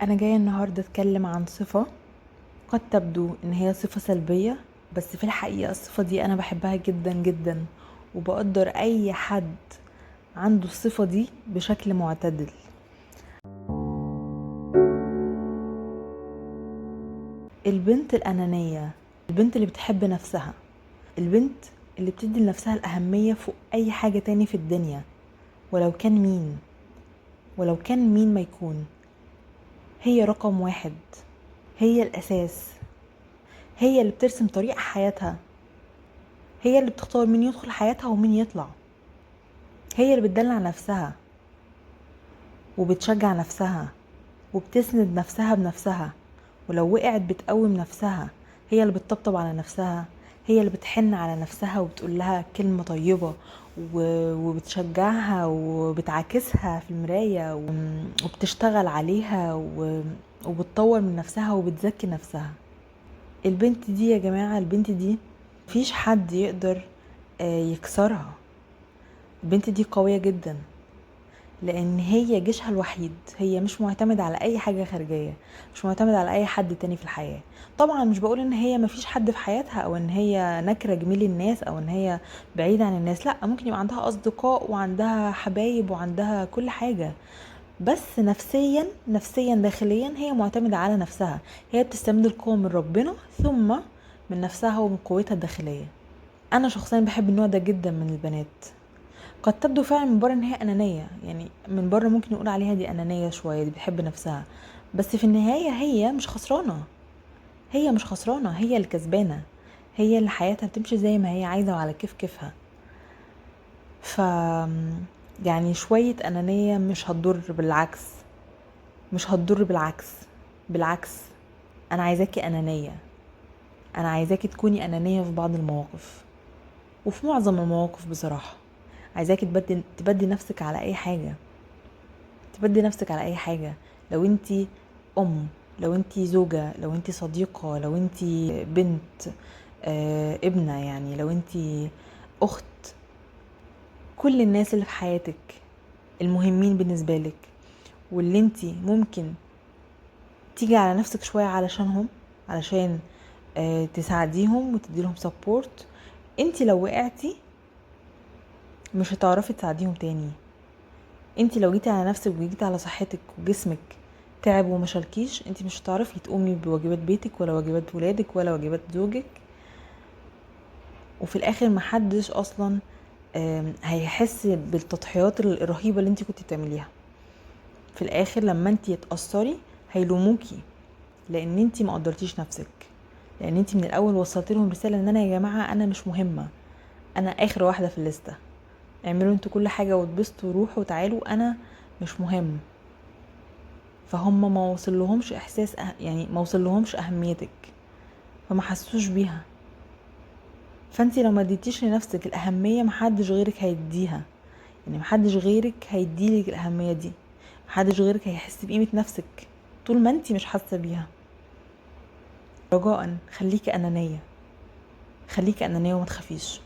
انا جايه النهارده اتكلم عن صفه قد تبدو ان هي صفه سلبيه، بس في الحقيقه الصفه دي انا بحبها جدا جدا، وبقدر اي حد عنده الصفه دي بشكل معتدل. البنت الانانيه، البنت اللي بتحب نفسها، البنت اللي بتدي لنفسها الاهميه فوق اي حاجه تاني في الدنيا، ولو كان مين، ولو كان مين ما يكون. هي رقم واحد، هي الاساس، هي اللي بترسم طريق حياتها، هي اللي بتختار مين يدخل حياتها ومين يطلع، هي اللي بتدلع نفسها وبتشجع نفسها وبتسند نفسها بنفسها، ولو وقعت بتقوم نفسها، هي اللي بتطبطب على نفسها، هي اللي بتحن على نفسها وبتقول لها كلمة طيبة وبتشجعها وبتعاكسها في المراية وبتشتغل عليها وبتطور من نفسها وبتزكي نفسها. البنت دي يا جماعة، البنت دي مفيش حد يقدر يكسرها. البنت دي قوية جدا لان هي جيشها الوحيد، هي مش معتمدة على اي حاجة خارجية، مش معتمدة على اي حد تاني في الحياة. طبعا مش بقول ان هي مفيش حد في حياتها او ان هي نكرة جميل الناس او ان هي بعيدة عن الناس، لا، ممكن يبقى عندها اصدقاء وعندها حبايب وعندها كل حاجة، بس نفسيا داخليا هي معتمدة على نفسها. هي بتستمد القوة من ربنا ثم من نفسها ومن قوتها الداخلية. انا شخصيا بحب النوع ده جدا من البنات. قد تبدو فعلا من بره ان هي انانيه، يعني من بره ممكن نقول عليها دي انانيه شويه، دي بتحب نفسها، بس في النهايه هي مش خسرانه، هي مش خسرانه، هي الكسبانه، هي اللي حياتها بتمشي زي ما هي عايزه وعلى كيف كيفها. ف يعني شويه انانيه مش هتضر، بالعكس، مش هتضر، بالعكس انا عايزاكي انانيه، انا عايزاكي تكوني انانيه في بعض المواقف وفي معظم المواقف بصراحه. عايزاكي تبدي نفسك على اي حاجه، تبدي نفسك على اي حاجة. لو انتي ام، لو انتي زوجة، لو انتي صديقة، لو انتي بنت، ابنة، يعني لو انتي اخت، كل الناس اللي في حياتك المهمين بالنسبة لك واللي انتي ممكن تيجي على نفسك شوية علشانهم، علشان تساعديهم وتديلهم سبورت. انتي لو وقعتي مش هتعرفي تساعديهم تاني. انتي لو جيتي على نفسك وجيتي على صحتك وجسمك تعب وما شالكيش، انتي مش هتعرفي تقومي بواجبات بيتك ولا واجبات ولادك ولا واجبات زوجك. وفي الاخر محدش اصلا هيحس بالتضحيات الرهيبة اللي انتي كنتي بتعمليها. في الاخر لما انتي تأثري هيلوموكي، لان انتي ما قدرتيش نفسك، لان انتي من الاول وصلت لهم رسالة ان انا يا جماعة انا مش مهمة، انا اخر واحدة في الليستة، اعملوا انتوا كل حاجة واتبسطوا وروحوا وتعالوا، انا مش مهم. فهم ما وصلهمش احساس يعني ما وصلهمش اهميتك، فما حسوش بيها. فانتي لو ما اديتيش لنفسك الاهميه محدش غيرك هيديها، يعني محدش غيرك هيديلك الاهميه دي، محدش غيرك هيحس بقيمه نفسك طول ما انتي مش حاسه بيها. رجاء خليكي انانيه، خليكي انانيه وما تخافيش.